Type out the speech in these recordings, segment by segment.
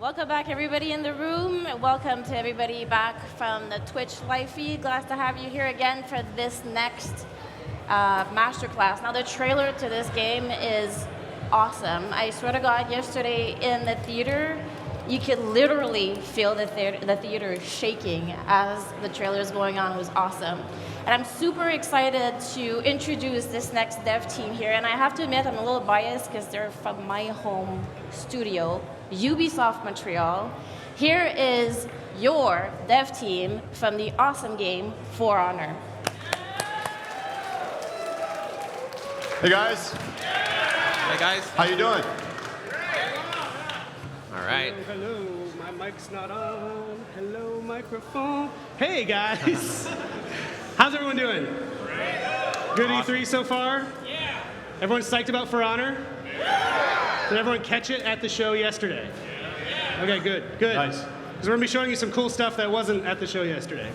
Welcome back, everybody in the room. Welcome to everybody back from the Twitch live feed. Glad to have you here again for this next Masterclass. Now, the trailer to this game is awesome. I swear to God, yesterday in the theater, you could literally feel the theater is shaking as the trailer is going on. It was awesome. And I'm super excited to introduce this next dev team here. And I have to admit, I'm a little biased because they're from my home studio, Ubisoft Montreal. Here is your dev team from the awesome game, For Honor. Hey guys. Hey guys. How you doing? All right. Hello, my mic's not on. Hello, microphone. Hey guys. How's everyone doing? Good E3 so far? Yeah. Everyone psyched about For Honor? Yeah. Did everyone catch it at the show yesterday? Yeah. Okay, good. Nice. Because we're going to be showing you some cool stuff that wasn't at the show yesterday.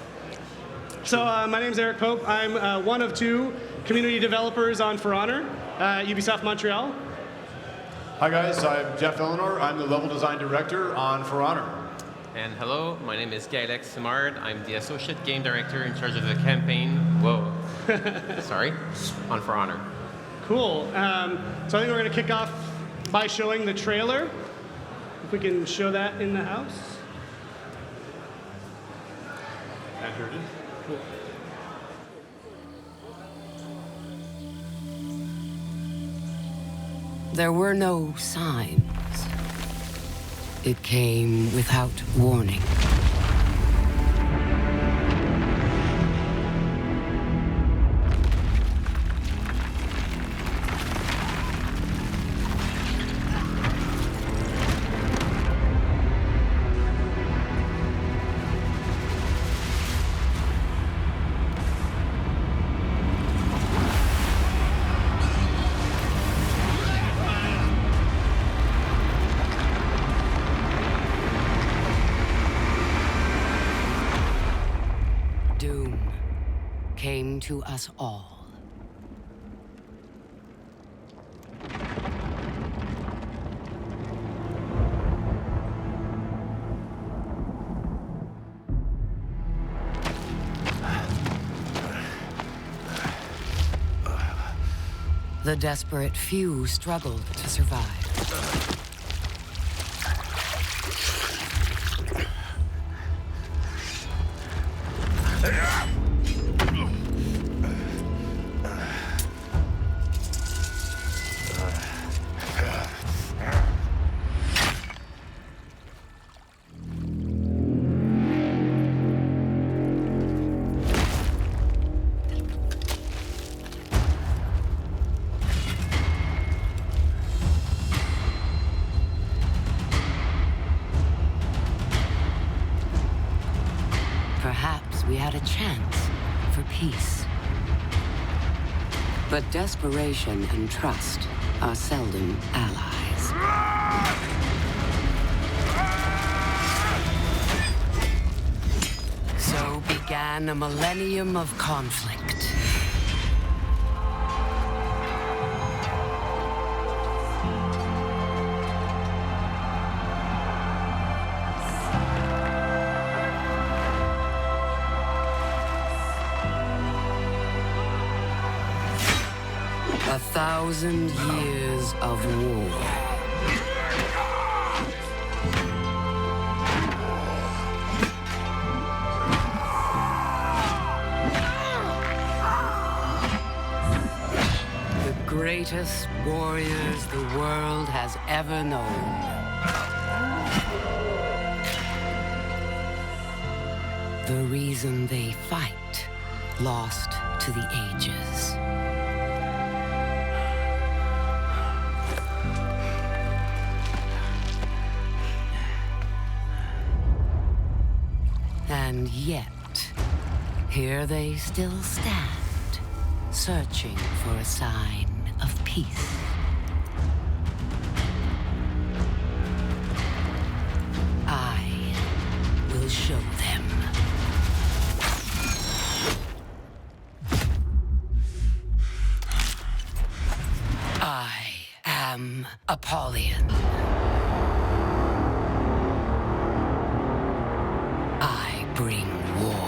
So my name's Eric Pope. I'm one of two community developers on For Honor at Ubisoft Montreal. Hi guys, I'm Geoff Ellenor. I'm the level design director on For Honor. And hello, my name is Gaelec Simard. I'm the associate game director in charge of the campaign. Whoa. Sorry. On For Honor. Cool. So I think we're going to kick off by showing the trailer. If we can show that in the house. And here it is. Cool. There were no signs. It came without warning. Doom came to us all. The desperate few struggled to survive. Perhaps we had a chance for peace. But desperation and trust are seldom allies. So began a millennium of conflict. A 1,000 years of war. The greatest warriors the world has ever known. The reason they fight, lost to the ages. And yet, here they still stand, searching for a sign of peace. I will show them. I am Apollyon. bring war.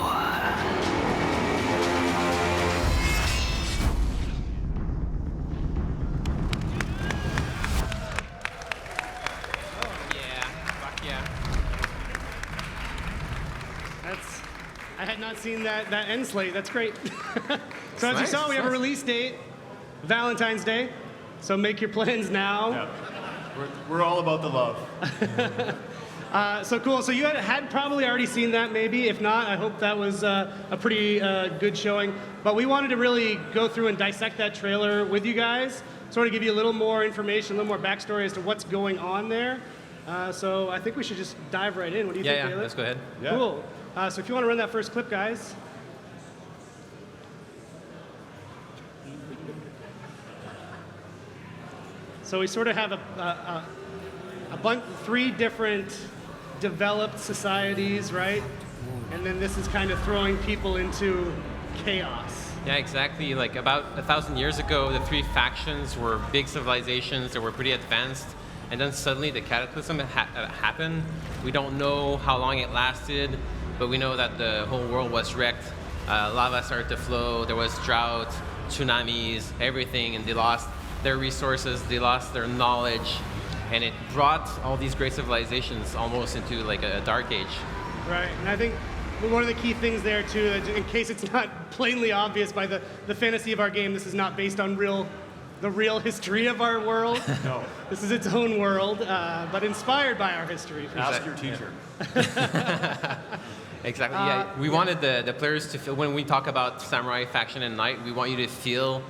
I had not seen that end slate. That's great. So as you Nice, saw, we have a nice. release date, Valentine's Day. So make your plans now. Yeah. We're all about the love. So cool. So you had probably already seen that, maybe. If not, I hope that was a pretty good showing. But we wanted to really go through and dissect that trailer with you guys, sort of give you a little more information, a little more backstory as to what's going on there. So I think we should just dive right in. What do you think, Yeah, Gaelec? let's go ahead. Yeah. Cool. So if you want to run that first clip, guys. So we sort of have three different developed societies, right? And then this is kind of throwing people into chaos. Yeah, exactly. Like about 1,000 years ago, the three factions were big civilizations that were pretty advanced, and then suddenly the cataclysm happened. We don't know how long it lasted, but we know that the whole world was wrecked. Lava started to flow. There was drought, tsunamis, everything, and they lost their resources. They lost their knowledge, and it brought all these great civilizations almost into like a dark age. Right, and I think one of the key things there too, in case it's not plainly obvious by the fantasy of our game, this is not based on the real history of our world. No. This is its own world, but inspired by our history. Ask your teacher. Exactly. Yeah, we wanted the players to feel, when we talk about samurai faction and knight, we want you to feel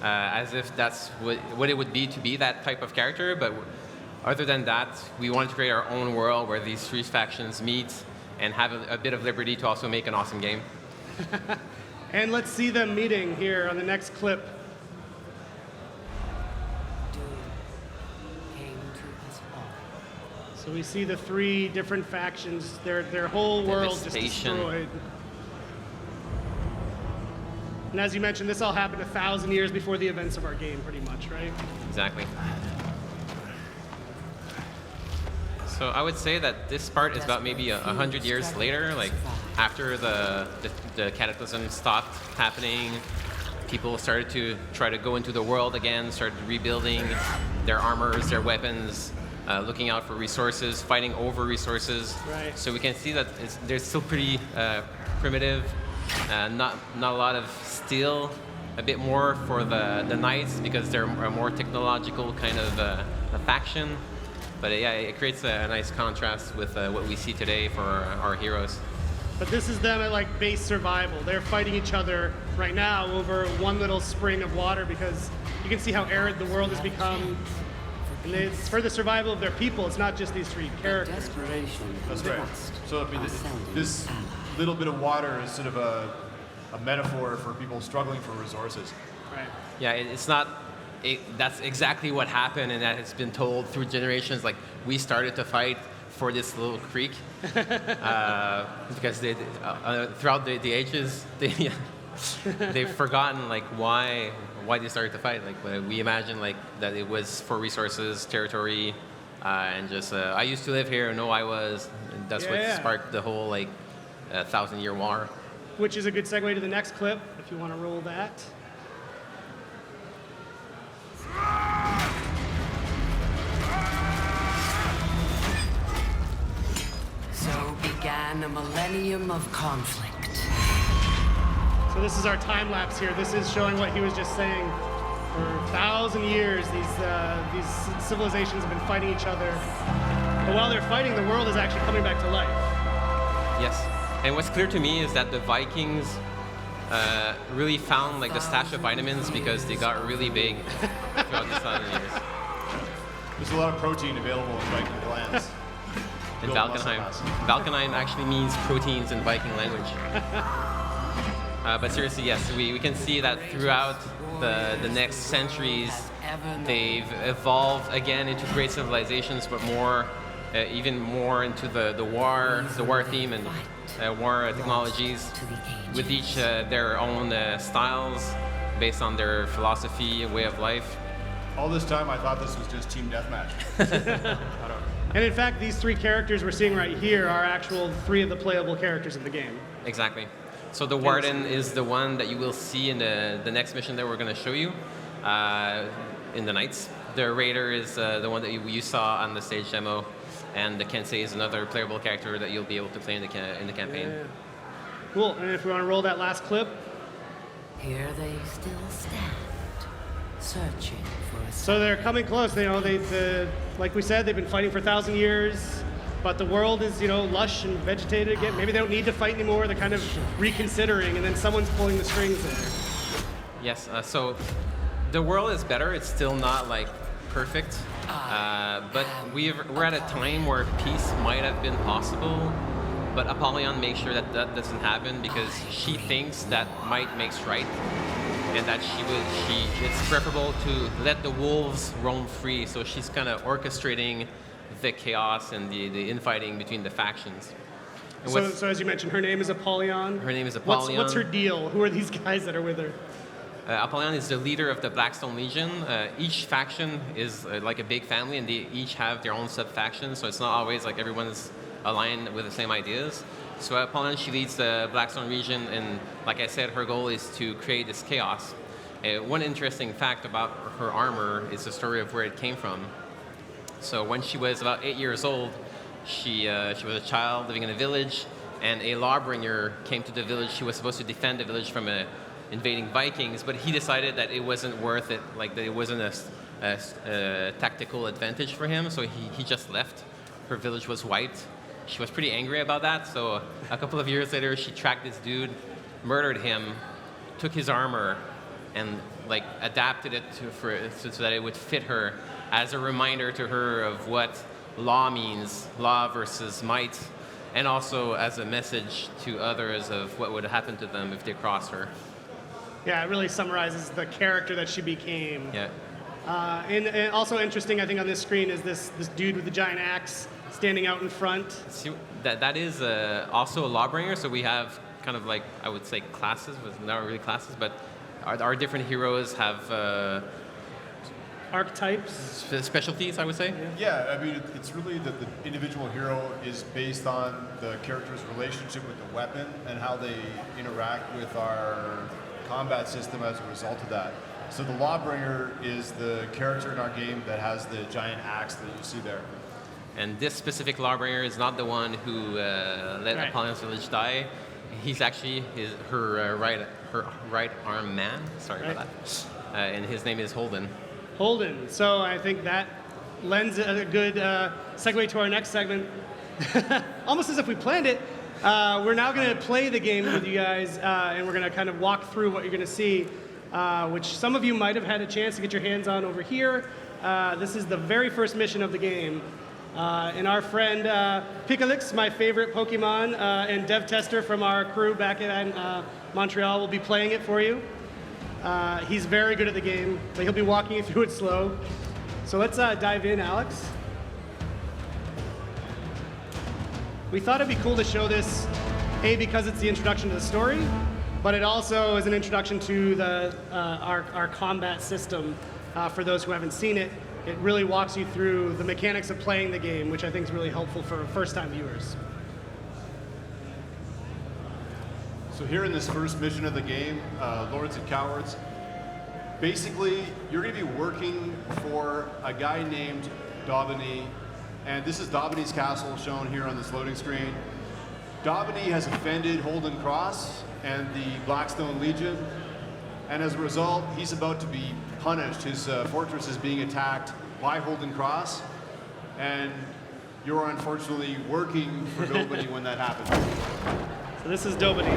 as if that's what it would be to be that type of character. But other than that, we wanted to create our own world where these three factions meet and have a bit of liberty to also make an awesome game. And let's see them meeting here on the next clip. Came to us all. So we see the three different factions, their whole world just Devastation. destroyed. And as you mentioned, this all happened 1,000 years before the events of our game, pretty much, right? Exactly. So I would say that this part is about maybe 100 years later, like after the cataclysm stopped happening, people started to try to go into the world again, started rebuilding their armors, their weapons, looking out for resources, fighting over resources. Right. So we can see that they're still pretty primitive, not a lot of steel, a bit more for the knights because they're a more technological kind of a faction. But yeah, it creates a nice contrast with what we see today for our heroes. But this is them at like base survival. They're fighting each other right now over one little spring of water because you can see how arid the world has become. And it's for the survival of their people. It's not just these three characters. Desperation. That's right. So I mean, this little bit of water is sort of a metaphor for people struggling for resources. Right. Yeah, it's not. That's exactly what happened, and that it's been told through generations. Like we started to fight for this little creek because throughout the ages they've forgotten like why they started to fight. Like we imagine like that it was for resources, territory, and just I used to live here. No, I was. And that's what sparked the whole like 1,000-year war. Which is a good segue to the next clip, if you want to roll that. So began a millennium of conflict. So this is our time lapse here. This is showing what he was just saying. For 1,000 years, these civilizations have been fighting each other. But while they're fighting, the world is actually coming back to life. Yes, and what's clear to me is that the Vikings really found like the stash of vitamins because they got really big throughout the 1,000 years. There's a lot of protein available in Viking glands. In Build muscle Valentine. mass. Valentine actually means proteins in Viking language. But seriously, yes, we can see that throughout the next centuries, they've evolved again into great civilizations, but more, even more into the war theme and war technologies, with each their own styles based on their philosophy, way of life. All this time, I thought this was just team deathmatch. I don't know. And in fact, these 3 characters we're seeing right here are actual 3 of the playable characters in the game. Exactly. So the Warden is the one that you will see in the next mission that we're going to show you in the Knights. The Raider is the one that you saw on the stage demo, and the Kensei is another playable character that you'll be able to play in the campaign. Yeah. Cool. And if we want to roll that last clip. Here they still stand, searching for a So they're coming close. You know, like we said, they've been fighting for 1,000 years, but the world is, you know, lush and vegetated again. Maybe they don't need to fight anymore. They're kind of reconsidering, and then someone's pulling the strings there. Yes. So the world is better. It's still not like perfect, but we're at a time where peace might have been possible. But Apollyon makes sure that that doesn't happen because she thinks that might makes right, and that it's preferable to let the wolves roam free. So she's kind of orchestrating the chaos and the infighting between the factions. And So as you mentioned, her name is Apollyon. Her name is Apollyon. What's her deal? Who are these guys that are with her? Apollyon is the leader of the Blackstone Legion. Each faction is like a big family, and they each have their own sub-factions, so it's not always like everyone's aligned with the same ideas. So Apollyon, she leads the Blackstone region, and like I said, her goal is to create this chaos. One interesting fact about her armor is the story of where it came from. So when she was about 8 years old, she was a child living in a village, and a lawbringer came to the village. She was supposed to defend the village from invading Vikings, but he decided that it wasn't worth it, like that it wasn't a tactical advantage for him, so he just left. Her village was wiped. She was pretty angry about that, so a couple of years later, she tracked this dude, murdered him, took his armor, and like adapted it so that it would fit her as a reminder to her of what law means, law versus might, and also as a message to others of what would happen to them if they crossed her. Yeah, it really summarizes the character that she became. Yeah. And also interesting, I think, on this screen is this dude with the giant axe standing out in front. See, that is also a lawbringer, so we have kind of like, I would say classes, but not really classes, but our different heroes have Archetypes. specialties, I would say. Yeah, I mean, it's really that the individual hero is based on the character's relationship with the weapon and how they interact with our combat system as a result of that. So the Lawbringer is the character in our game that has the giant axe that you see there. And this specific lawbringer is not the one who let Apollyon's village die. He's actually her right arm man. Sorry about that. And his name is Holden. Holden. So I think that lends a good segue to our next segment. Almost as if we planned it. We're now going to play the game with you guys, and we're going to kind of walk through what you're going to see, which some of you might have had a chance to get your hands on over here. This is the very first mission of the game. And our friend Picolix, my favorite Pokemon and dev tester from our crew back in Montreal, will be playing it for you. He's very good at the game, but he'll be walking you through it slow. So let's dive in, Alex. We thought it'd be cool to show this, A, because it's the introduction to the story, but it also is an introduction to our combat system. For those who haven't seen it, it really walks you through the mechanics of playing the game, which I think is really helpful for first-time viewers. So here in this first mission of the game, Lords and Cowards, basically you're going to be working for a guy named Daubeny, and this is Daubany's castle shown here on this loading screen. Daubeny has offended Holden Cross and the Blackstone Legion, and as a result, he's about to be punished. His fortress is being attacked by Holden Cross, and you're unfortunately working for Daubeny when that happens. So this is Daubeny.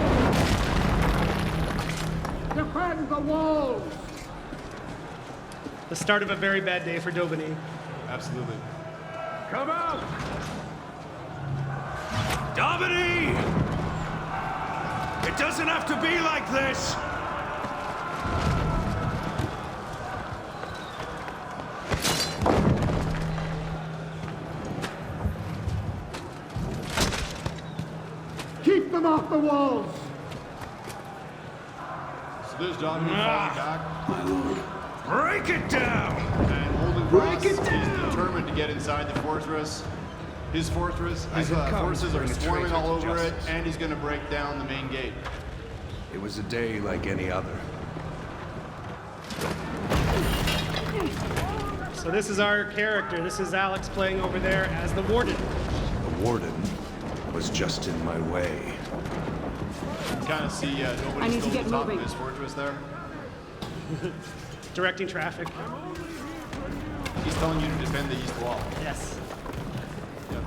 Defend the walls! The start of a very bad day for Daubeny. Absolutely. Come out! Daubeny! It doesn't have to be like this! Keep them off the walls! So there's Daubeny falling back. Break it down! And Holden Cross is determined to get inside the fortress. his fortress. His forces are swarming all over it, and he's going to break down the main gate. It was a day like any other. So this is our character. This is Alex playing over there as the warden. The warden was just in my way. You can kind of see nobody's still at the top of his fortress there. Directing traffic. He's telling you to defend the east wall. Yes. Yep.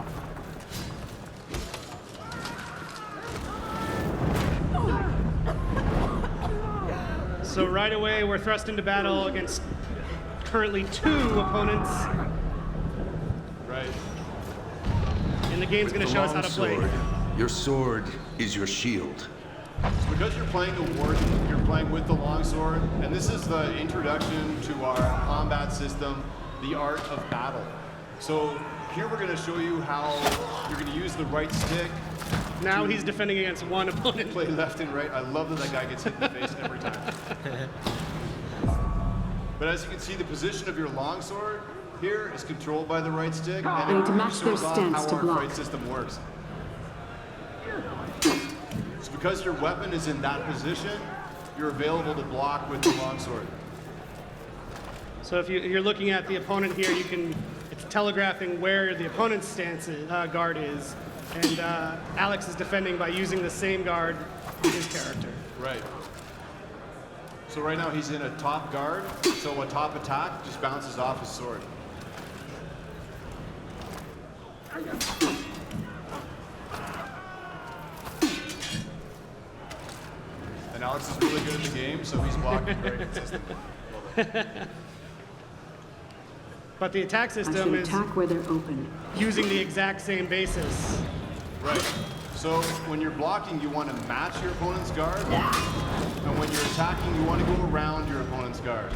So right away, we're thrust into battle against currently 2 opponents. Right. And the game's going to show us how to play. Your sword is your shield. Because you're playing the warden, you're playing with the longsword, and this is the introduction to our combat system, the art of battle. So here we're going to show you how you're going to use the right stick. Now he's defending against 1 opponent. Play left and right. I love that that guy gets hit in the face every time. But as you can see, the position of your longsword here is controlled by the right stick, and it really shows off how our fight system works. So because your weapon is in that position, you're available to block with the longsword. So if you're looking at the opponent here, it's telegraphing where the opponent's stance guard is, and Alex is defending by using the same guard on his character. Right. So right now he's in a top guard, so a top attack just bounces off his sword. And Alex is really good at the game, so he's blocking very consistently. But the attack system is where they're open. using the exact same basis. Right. So when you're blocking, you want to match your opponent's guard. And when you're attacking, you want to go around your opponent's guard.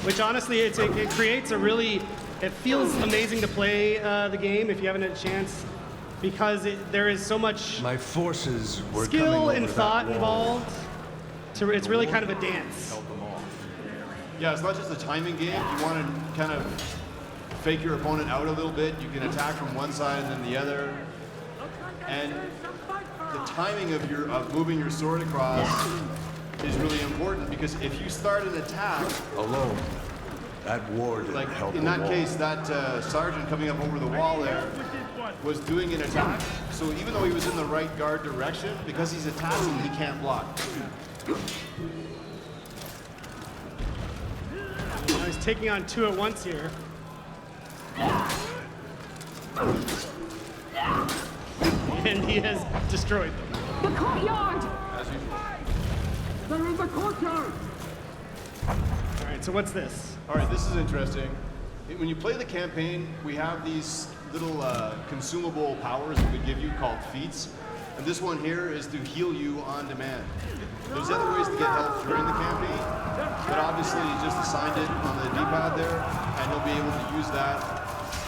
Which honestly, it creates a really, it feels amazing to play the game if you haven't had a chance, because there is so much My forces were skill coming over and that thought wall. involved. So it's really kind of a dance. Held them off. Yeah, it's not just a timing game. You want to kind of fake your opponent out a little bit. You can attack from one side and then the other. And the timing of moving your sword across is really important, because if you start an attack Alone. That warden like held in the that wall. case, that sergeant coming up over the wall there was doing an attack. So even though he was in the right guard direction, because he's attacking, he can't block. He's taking on 2 at once here. And he has destroyed them. The courtyard! As usual. They're in the courtyard! All right, so what's this? All right, this is interesting. When you play the campaign, we have these little consumable powers that we give you called feats. And this one here is to heal you on demand. There's other ways to get help during the campaign, but obviously you just assigned it on the D-pad there, and you'll be able to use that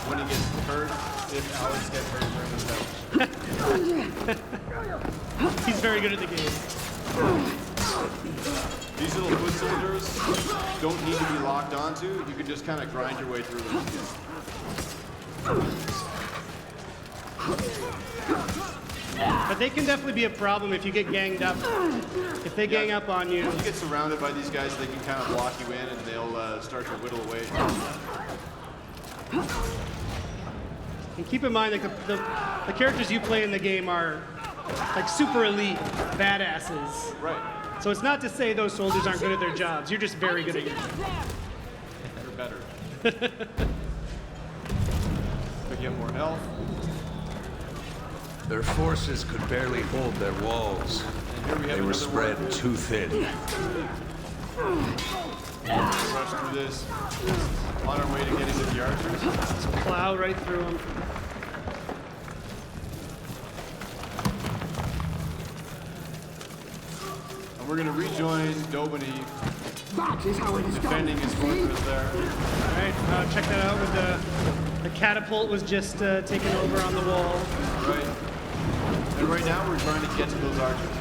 when he gets hurt, if Alex gets hurt during this battle. He's very good at the game. These little foot soldiers don't need to be locked onto. You can just kind of grind your way through them. But they can definitely be a problem if you get ganged up. If they gang up on you. If you get surrounded by these guys, they can kind of block you in, and they'll start to whittle away. And keep in mind, like the characters you play in the game are like super elite badasses. Right. So it's not to say those soldiers aren't good at their jobs. You're just very good at your job. They're better. Pick up more health. Their forces could barely hold their walls. And here we have They were another spread one. too thin. Rush through this on our way to getting to the archers. Just plow right through them. And we're going to rejoin Dobany That is how it is defending done. his fortress there. All right, check that out with the catapult was just taken over on the wall. Right. And right now we're trying to get to those archers.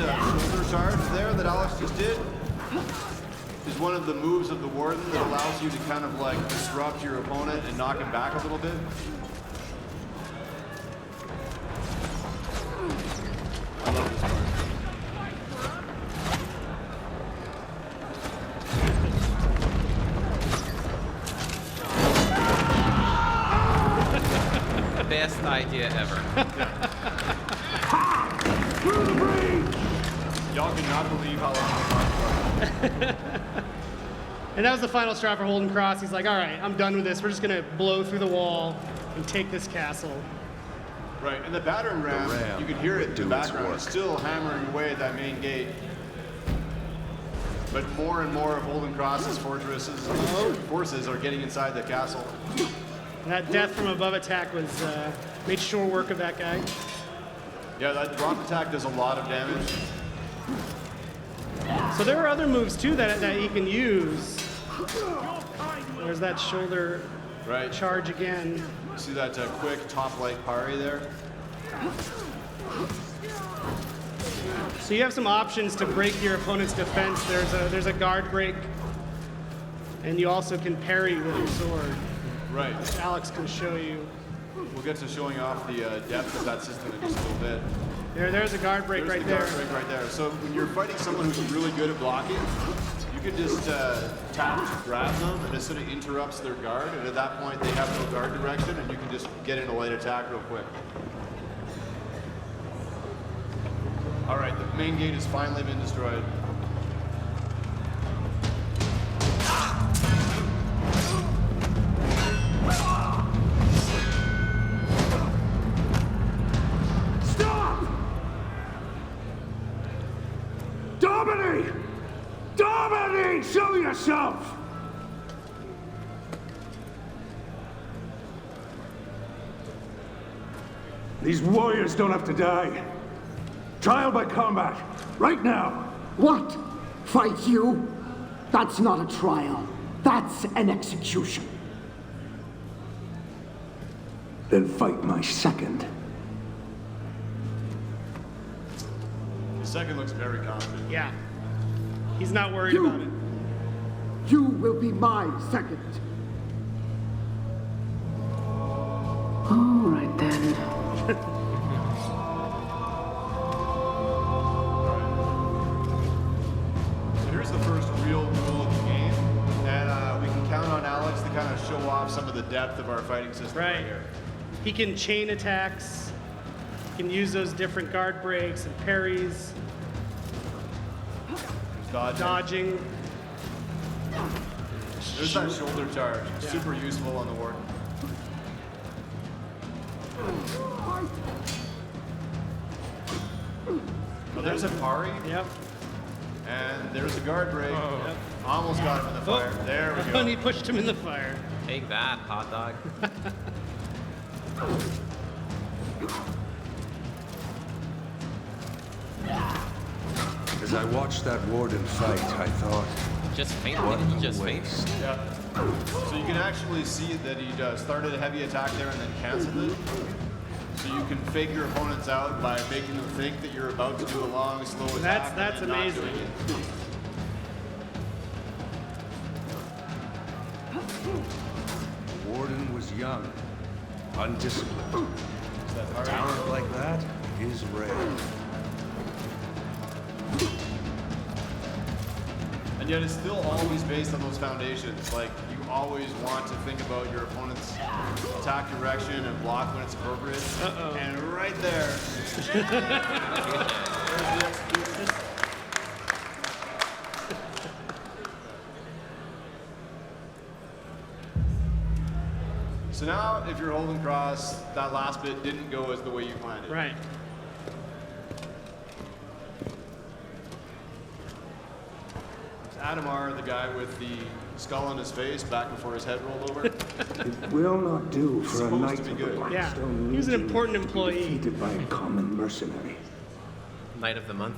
shoulder charge there that Alex just did is one of the moves of the Warden that allows you to kind of like disrupt your opponent and knock him back a little bit. I love this part. Best idea ever. Y'all cannot believe how long it And that was the final straw for Holden Cross. He's like, all right, I'm done with this. We're just going to blow through the wall and take this castle. Right, and the battering ram, you can hear it in the background. It's still hammering away at that main gate. But more and more of Holden Cross's forces are getting inside the castle. And that death from above attack was made short work of that guy. Yeah, that drop attack does a lot of damage. So there are other moves too that he can use. There's that shoulder charge again. See that quick top-like parry there? So you have some options to break your opponent's defense. There's a guard break, and you also can parry with your sword. Right. Which Alex can show you. We'll get to showing off the depth of that system in just a little bit. There's a guard break right there. Guard break right there. So when you're fighting someone who's really good at blocking, you can just tap to grab them, and it sort of interrupts their guard. And at that point, they have no guard direction, and you can just get in a light attack real quick. All right, the main gate has finally been destroyed. Stop! Dominate! Dominate! Show yourself! These warriors don't have to die. Trial by combat, right now. What? Fight you? That's not a trial. That's an execution. Then fight my second. The second looks very confident. Yeah. He's not worried about it. You will be my second. All right then. Here's the first real rule of the game, and we can count on Alex to kind of show off some of the depth of our fighting system right here. He can chain attacks. He can use those different guard breaks and parries. Dodging. There's that shoulder charge. Super useful on the Warden. Oh, there's a parry. Yep. And there's a guard break. Oh. Yep. Almost got him in the fire. There we go. And he pushed him in the fire. Take that, hot dog. As I watched that warden fight, I thought, Just faint. what He a just faint. waste. Yeah. So you can actually see that he started a heavy attack there and then canceled it. So you can fake your opponents out by making them think that you're about to do a long, slow attack. That's and then not amazing. doing it. The warden was young, undisciplined. Talent like that is rare. And yet it's still always based on those foundations. Like, you always want to think about your opponent's attack direction and block when it's appropriate. Uh-oh. And right there, there's the execution. So now, if you're holding cross, that last bit didn't go as the way you planned it. Right. Adamar, the guy with the skull on his face back before his head rolled over. It will not do for a Supposed knight to be of the good. Blackstone He was an Legion important to be employee. defeated by a common mercenary. Night of the month.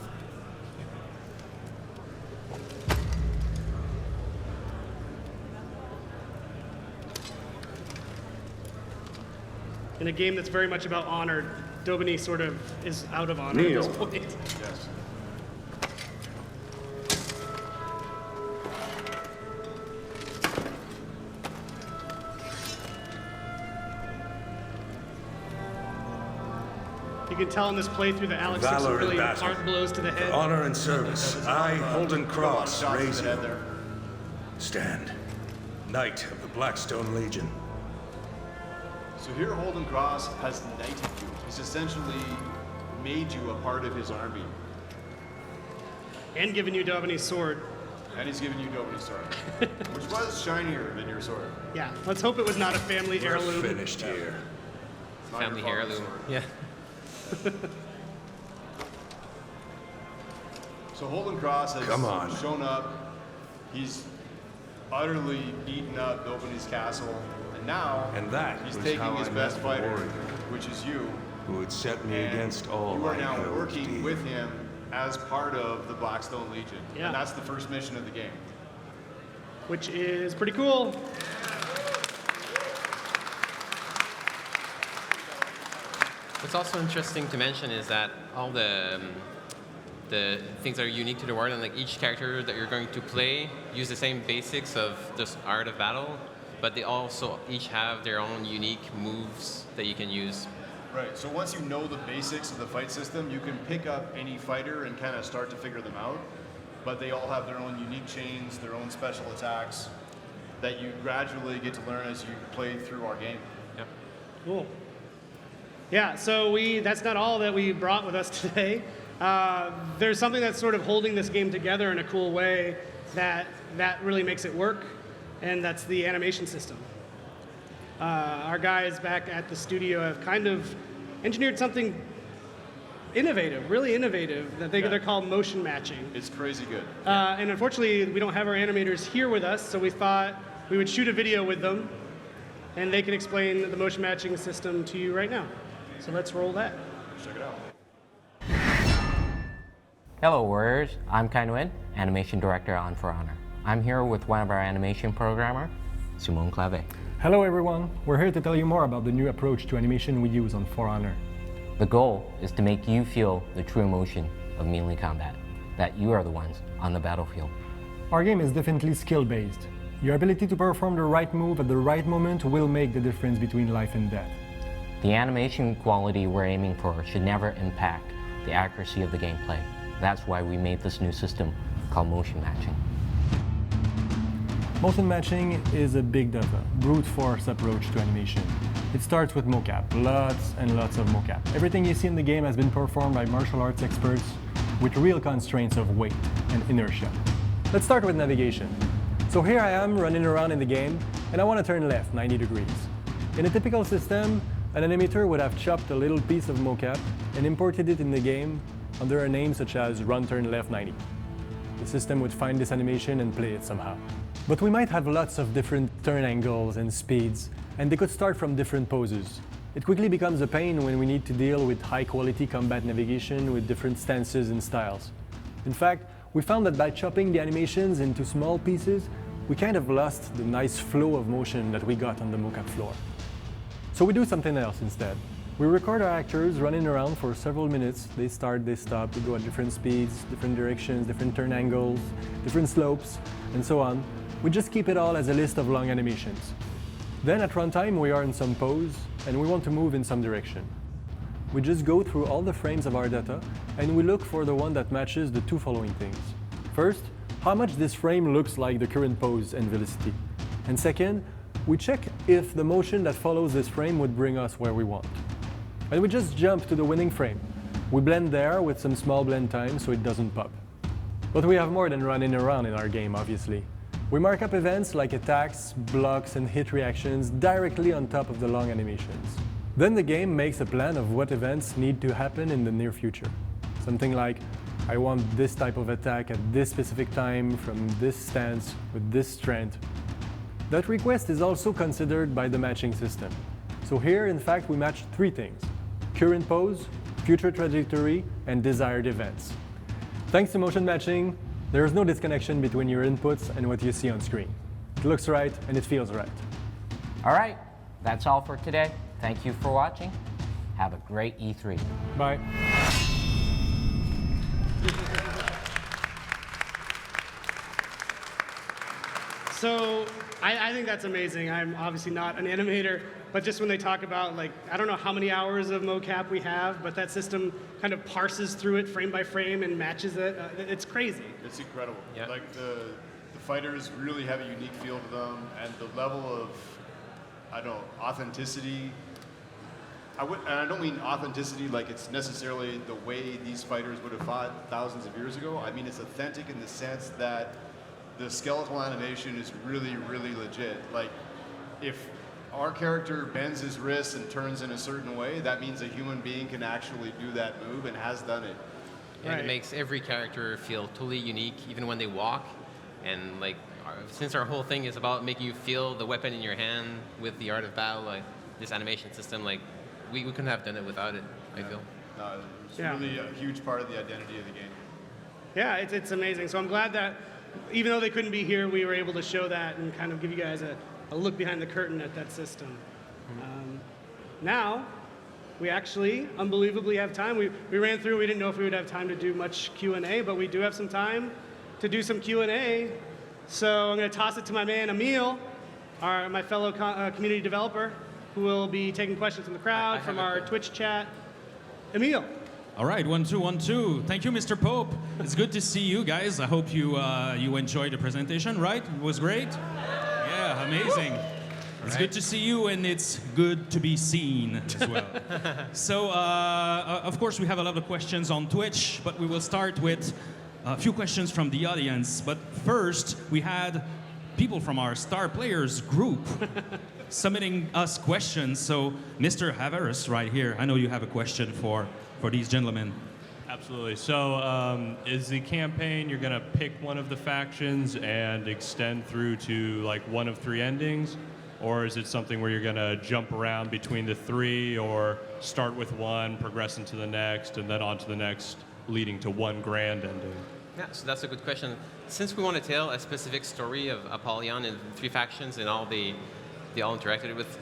In a game that's very much about honor, Dobiny sort of is out of honor Kneel. at this point. Yes. You can tell in this playthrough that Alex took some Valor in really battle. hard blows to the head. For honor and service, I, Holden Cross, raise you. There. Stand. Knight of the Blackstone Legion. So here Holden Cross has knighted you. He's essentially made you a part of his army. And given you Daubany's sword. And he's given you Dobany's sword, which was shinier than your sword. Yeah, let's hope it was not a family We're heirloom. finished here. It's not Family your father's heirloom. sword. Yeah. So Holden Cross has Come on. shown up. He's utterly beaten up Dobany's castle, and now And that he's was taking how his I best met the fighter, warrior. which is you. Who would set me And against all you are I now held working dear. with him as part of the Blackstone Legion. Yeah. And that's the first mission of the game. Which is pretty cool. What's also interesting to mention is that all the things that are unique to the world, and like each character that you're going to play use the same basics of this art of battle, but they also each have their own unique moves that you can use. Right, so once you know the basics of the fight system, you can pick up any fighter and kind of start to figure them out. But they all have their own unique chains, their own special attacks that you gradually get to learn as you play through our game. Yep. Cool. Yeah, so that's not all that we brought with us today. There's something that's sort of holding this game together in a cool way that really makes it work, and that's the animation system. Our guys back at the studio have kind of engineered something innovative, really innovative, that they're called motion matching. It's crazy good. And unfortunately, we don't have our animators here with us, so we thought we would shoot a video with them, and they can explain the motion matching system to you right now. So let's roll that. Check it out. Hello Warriors, I'm Kainwen, Animation Director on For Honor. I'm here with one of our animation programmer, Simon Clave. Hello everyone, we're here to tell you more about the new approach to animation we use on For Honor. The goal is to make you feel the true emotion of melee combat, that you are the ones on the battlefield. Our game is definitely skill-based. Your ability to perform the right move at the right moment will make the difference between life and death. The animation quality we're aiming for should never impact the accuracy of the gameplay. That's why we made this new system called motion matching. Motion matching is a big data, brute force approach to animation. It starts with mocap, lots and lots of mocap. Everything you see in the game has been performed by martial arts experts with real constraints of weight and inertia. Let's start with navigation. So here I am running around in the game, and I want to turn left 90 degrees. In a typical system, an animator would have chopped a little piece of mocap and imported it in the game under a name such as run turn left 90. The system would find this animation and play it somehow. But we might have lots of different turn angles and speeds, and they could start from different poses. It quickly becomes a pain when we need to deal with high-quality combat navigation with different stances and styles. In fact, we found that by chopping the animations into small pieces, we kind of lost the nice flow of motion that we got on the mocap floor. So we do something else instead. We record our actors running around for several minutes. They start, they stop, they go at different speeds, different directions, different turn angles, different slopes, and so on. We just keep it all as a list of long animations. Then at runtime, we are in some pose, and we want to move in some direction. We just go through all the frames of our data, and we look for the one that matches the two following things. First, how much this frame looks like the current pose and velocity. And second, we check if the motion that follows this frame would bring us where we want. And we just jump to the winning frame. We blend there with some small blend time so it doesn't pop. But we have more than running around in our game, obviously. We mark up events like attacks, blocks, and hit reactions directly on top of the long animations. Then the game makes a plan of what events need to happen in the near future. Something like, I want this type of attack at this specific time from this stance with this strength. That request is also considered by the matching system. So here, in fact, we match three things: current pose, future trajectory, and desired events. Thanks to motion matching, there is no disconnection between your inputs and what you see on screen. It looks right and it feels right. All right, that's all for today. Thank you for watching. Have a great E3. Bye. So I think that's amazing. I'm obviously not an animator, but just when they talk about, like, I don't know how many hours of mocap we have, but that system kind of parses through it frame by frame and matches it. It's crazy. It's incredible. Yeah. Like the fighters really have a unique feel to them, and the level of, I don't know, authenticity. And I don't mean authenticity like it's necessarily the way these fighters would have fought thousands of years ago. I mean it's authentic in the sense that the skeletal animation is really, really legit. Like, if our character bends his wrists and turns in a certain way, that means a human being can actually do that move and has done it. And it makes every character feel totally unique, even when they walk. And like, since our whole thing is about making you feel the weapon in your hand with the art of battle, like this animation system, like we couldn't have done it without it, I feel. No, it's really a huge part of the identity of the game. Yeah, it's amazing. So I'm glad that even though they couldn't be here, we were able to show that and kind of give you guys a look behind the curtain at that system. Now, we actually unbelievably have time. We ran through, we didn't know if we would have time to do much Q&A, but we do have some time to do some Q&A. So I'm going to toss it to my man, EMILE, my fellow community developer, who will be taking questions from the crowd, from our Twitch chat. EMILE. All right, 1, 2, 1, 2. Thank you, Mr. Pope. It's good to see you guys. I hope you enjoyed the presentation, right? It was great? Yeah, amazing. It's good to see you, and it's good to be seen as well. So, of course, we have a lot of questions on Twitch, but we will start with a few questions from the audience. But first, we had people from our Star Players group submitting us questions. So, Mr. Haveris right here, I know you have a question for these gentlemen. Absolutely. So is the campaign, you're going to pick one of the factions and extend through to like one of 3 endings? Or is it something where you're going to jump around between the 3 or start with one, progress into the next, and then on to the next, leading to one grand ending? Yeah, so that's a good question. Since we want to tell a specific story of Apollyon and 3 factions and all they all interacted with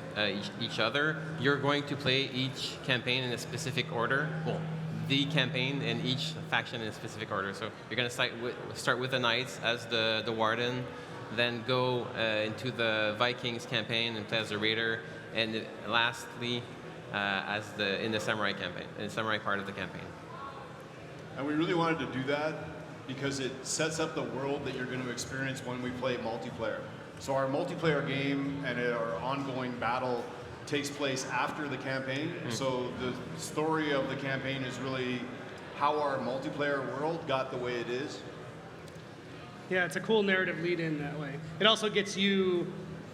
each other, you're going to play each campaign in a specific order. Well, the campaign and each faction in a specific order. So you're going to start with the Knights as the Warden, then go into the Vikings campaign and play as the Raider, and lastly in the Samurai campaign, in the Samurai part of the campaign. And we really wanted to do that because it sets up the world that you're going to experience when we play multiplayer. So our multiplayer game and our ongoing battle takes place after the campaign. So the story of the campaign is really how our multiplayer world got the way it is. Yeah, it's a cool narrative lead-in that way. It also gets you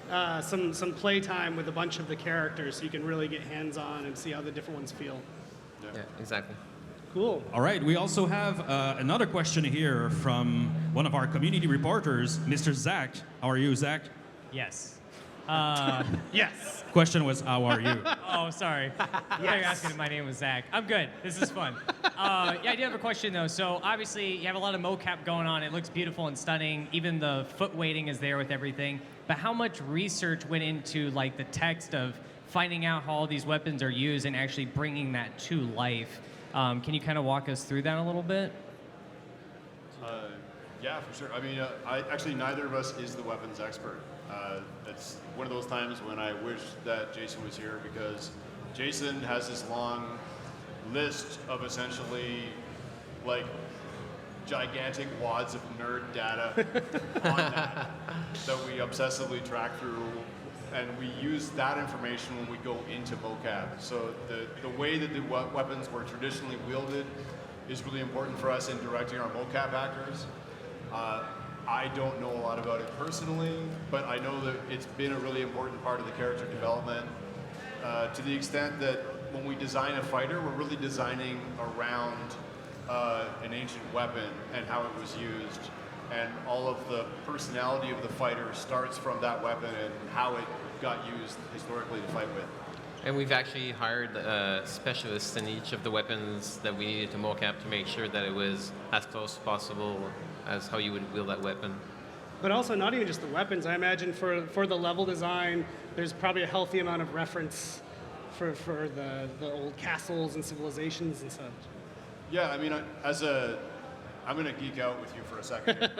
some play time with a bunch of the characters, so you can really get hands-on and see how the different ones feel. Yeah, exactly. Cool. All right, we also have another question here from one of our community reporters, Mr. Zach. How are you, Zach? Yes. Yes. Question was, how are you? Oh, sorry. I thought you were asking if my name was Zach. I'm good. This is fun. Yeah, I do have a question, though. So, obviously, you have a lot of mocap going on. It looks beautiful and stunning. Even the foot weighting is there with everything. But how much research went into, like, the text of finding out how all these weapons are used and actually bringing that to life? Can you kind of walk us through that a little bit? Yeah, for sure. I mean, actually, neither of us is the weapons expert. It's one of those times when I wish that Jason was here, because Jason has this long list of essentially like gigantic wads of nerd data on that we obsessively track through, and we use that information when we go into mocap. So the way that the weapons were traditionally wielded is really important for us in directing our mocap actors. I don't know a lot about it personally, but I know that it's been a really important part of the character development, to the extent that when we design a fighter, we're really designing around an ancient weapon and how it was used. And all of the personality of the fighter starts from that weapon and how it got used historically to fight with. And we've actually hired specialists in each of the weapons that we needed to mocap to make sure that it was as close as possible as how you would wield that weapon. But also, not even just the weapons. I imagine for the level design, there's probably a healthy amount of reference for the old castles and civilizations and such. Yeah, I mean, I'm going to geek out with you for a second.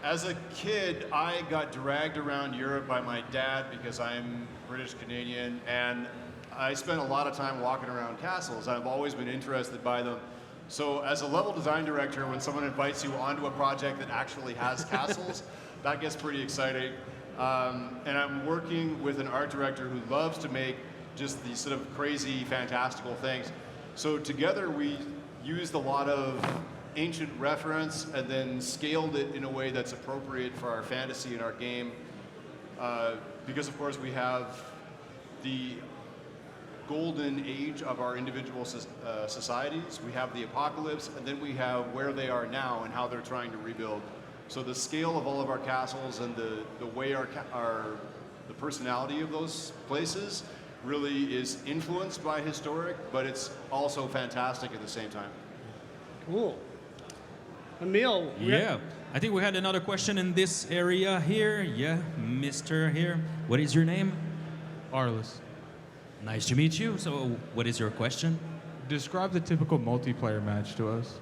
as a kid, I got dragged around Europe by my dad because I'm British Canadian, and I spent a lot of time walking around castles. I've always been interested by them. So as a level design director, when someone invites you onto a project that actually has castles, that gets pretty exciting. And I'm working with an art director who loves to make just these sort of crazy, fantastical things. So together we used a lot of ancient reference and then scaled it in a way that's appropriate for our fantasy and our game. Because of course we have the golden age of our individual societies. We have the apocalypse, and then we have where they are now and how they're trying to rebuild. So the scale of all of our castles and the way the personality of those places really is influenced by historic, but it's also fantastic at the same time. Cool. Emile. Yeah. I think we had another question in this area here. Yeah, Mr. here. What is your name? Arliss. Nice to meet you. So what is your question? Describe the typical multiplayer match to us.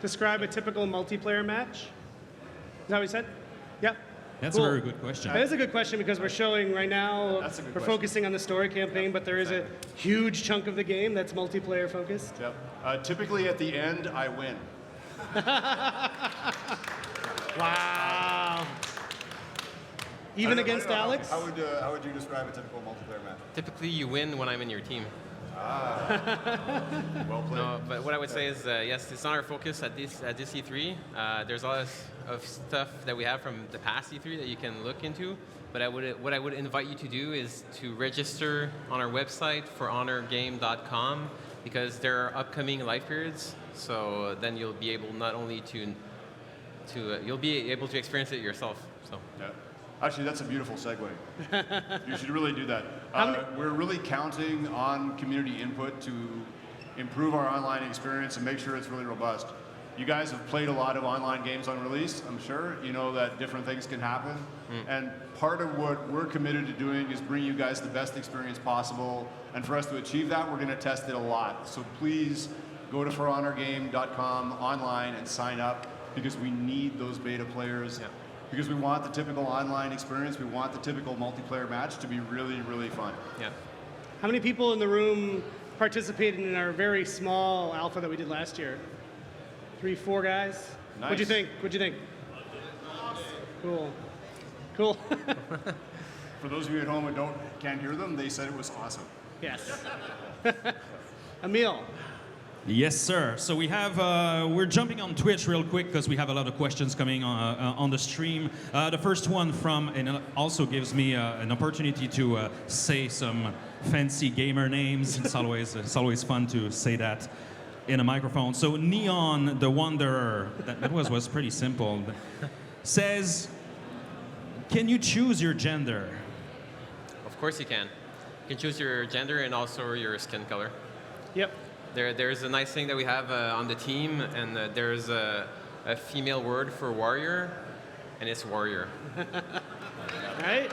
Describe a typical multiplayer match. Is that what you said? Yep. That's Cool. a very good question. That is a good question because we're showing right now, That's a good we're question. focusing on the story campaign, but there is a huge chunk of the game that's multiplayer focused. Yep. Typically at the end, I win. Wow. Even against Alex? How would you describe a typical multiplayer match? Typically, you win when I'm in your team. Well played. No, but what I would say is, yes, it's not our focus at this E3. There's a lot of stuff that we have from the past E3 that you can look into. But what I would invite you to do is to register on our website for honorgame.com, because there are upcoming live periods. So then you'll be able not only you'll be able to experience it yourself. So. Yeah. Actually, that's a beautiful segue. You should really do that. We're really counting on community input to improve our online experience and make sure it's really robust. You guys have played a lot of online games on release, I'm sure. You know that different things can happen. And part of what we're committed to doing is bring you guys the best experience possible. And for us to achieve that, we're going to test it a lot. So please go to forhonorgame.com online and sign up, because we need those beta players. Yeah. Because we want the typical online experience, we want the typical multiplayer match to be really, really fun. Yeah. How many people in the room participated in our very small alpha that we did last year? 3, 4 guys? Nice. What'd you think? What'd you think? Cool. Cool. For those of you at home who can't hear them, they said it was awesome. Yes. Emile. Yes, sir. So we have, we're jumping on Twitch real quick because we have a lot of questions coming on the stream. The first one and it also gives me an opportunity to say some fancy gamer names. It's always fun to say that in a microphone. So Neon the Wanderer, that was pretty simple, says, can you choose your gender? Of course you can. You can choose your gender and also your skin color. Yep. There's a nice thing that we have on the team, and there's a female word for warrior, and it's warrior. Right?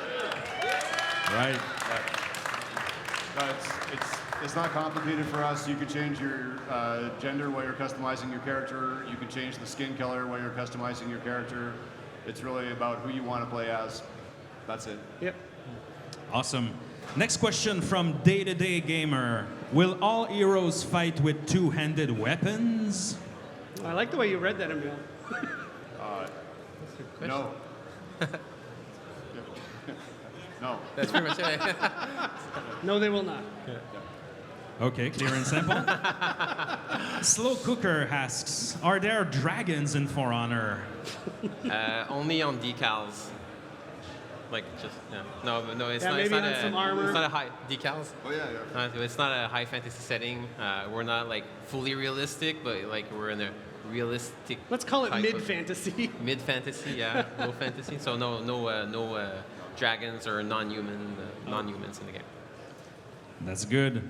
Right. It's not complicated for us. You can change your gender while you're customizing your character. You can change the skin color while you're customizing your character. It's really about who you want to play as. That's it. Yep. Awesome. Next question from Day-to-Day Gamer. Will all heroes fight with two-handed weapons? I like the way you read that, Emile. No. No. That's pretty much it. No, they will not. Okay, clear and simple. Slow Cooker asks, are there dragons in For Honor? Only on decals. Like just no, it's Yeah, not. maybe It's not on some armor. It's not a high decals. Oh yeah. It's not a high fantasy setting. We're not like fully realistic, but like we're in a realistic. Let's call it type of- mid-fantasy. Mid fantasy, yeah, low fantasy. So no dragons or non-humans in the game. That's good.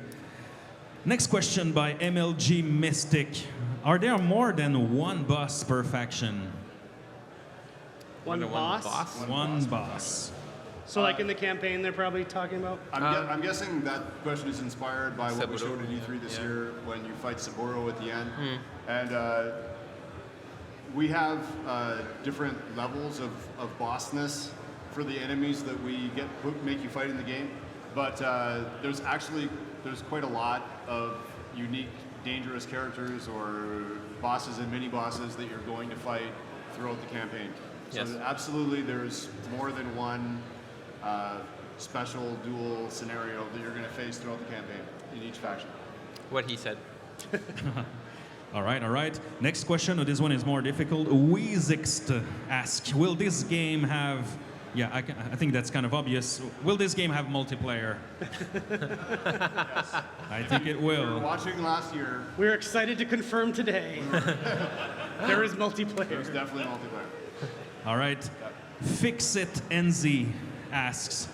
Next question by MLG Mystic. Are there more than one boss per faction? One boss? One boss. So like in the campaign they're probably talking about? I'm guessing that question is inspired by what we showed at E3 this year when you fight Saburo at the end. And we have different levels of bossness for the enemies that we make you fight in the game, but there's quite a lot of unique, dangerous characters or bosses and mini-bosses that you're going to fight throughout the campaign. Yes. So absolutely, there's more than one special duel scenario that you're going to face throughout the campaign in each faction. What he said. All right. Next question. This one is more difficult. Weezixt asks, will this game have... Yeah, I think that's kind of obvious. Will this game have multiplayer? Yes. I think it will. We were watching last year. We're excited to confirm today. There is multiplayer. There's definitely multiplayer. All right. Fixit NZ asks,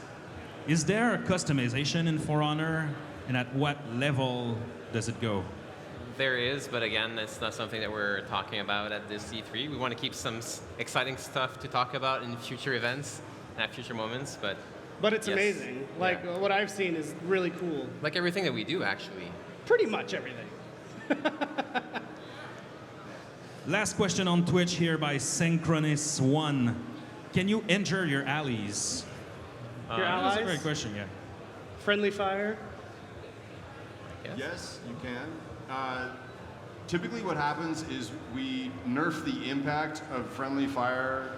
is there a customization in For Honor, and at what level does it go? There is, but again, it's not something that we're talking about at this E3. We want to keep some exciting stuff to talk about in future events and at future moments, but it's amazing. Like, what I've seen is really cool. Like everything that we do, actually. Pretty much everything. Last question on Twitch here by Synchronous1. Can you injure your allies? Your allies? That's a great question, yeah. Friendly fire? Yes, you can. Typically what happens is we nerf the impact of friendly fire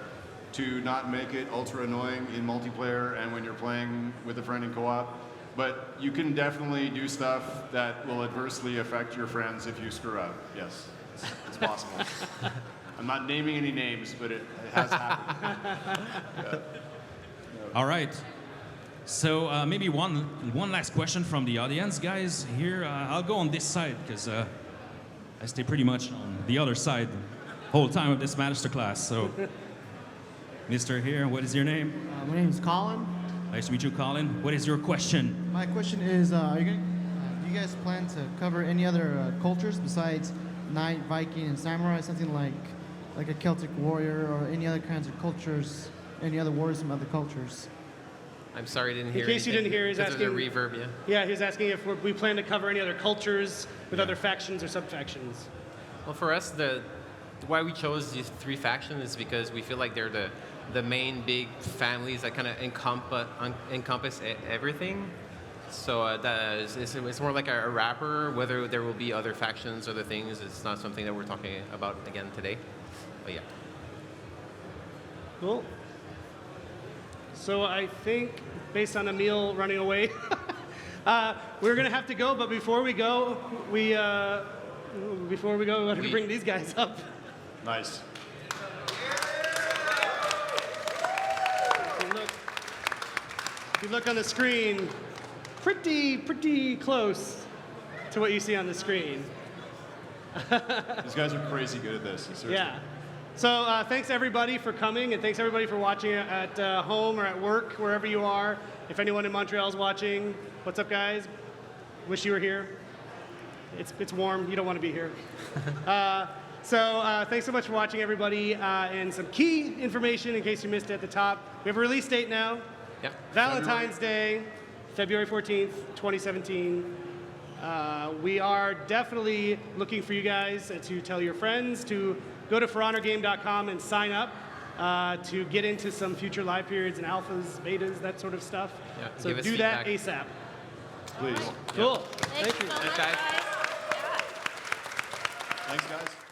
to not make it ultra annoying in multiplayer and when you're playing with a friend in co-op. But you can definitely do stuff that will adversely affect your friends if you screw up. Yes, it's possible. I'm not naming any names, but it has happened. Yeah. All right. So maybe one last question from the audience, guys. Here, I'll go on this side because I stay pretty much on the other side the whole time of this masterclass. So, Mr. here, what is your name? My name is Colin. Nice to meet you, Colin. What is your question? My question is, do you guys plan to cover any other cultures besides Knight, Viking, and Samurai? Something like a Celtic warrior or any other kinds of cultures, any other warriors from other cultures? I'm sorry, I didn't hear In case you didn't hear, he's asking... There's a reverb, yeah. Yeah, he's asking if we plan to cover any other cultures with other factions or sub-factions. Well, for us, why we chose these three factions is because we feel like they're the main big families that kind of encompass everything. So it's more like a wrapper. Whether there will be other factions, other things, it's not something that we're talking about again today. But yeah. Cool. So I think, based on Emile running away, we're going to have to go. But before we go, we want to bring these guys up. Nice. If you look on the screen, pretty close to what you see on the screen. These guys are crazy good at this. Seriously. Yeah. So thanks everybody for coming, and thanks everybody for watching at home or at work, wherever you are. If anyone in Montreal is watching, what's up, guys? Wish you were here. It's warm. You don't want to be here. So thanks so much for watching, everybody. And some key information in case you missed it at the top. We have a release date now. Yep. Valentine's Day, February 14th, 2017. We are definitely looking for you guys to tell your friends to go to forhonorgame.com and sign up to get into some future live periods and alphas, betas, that sort of stuff. Yeah, so do that ASAP. Please. Cool. Thank you so much, guys. guys. Thanks, guys.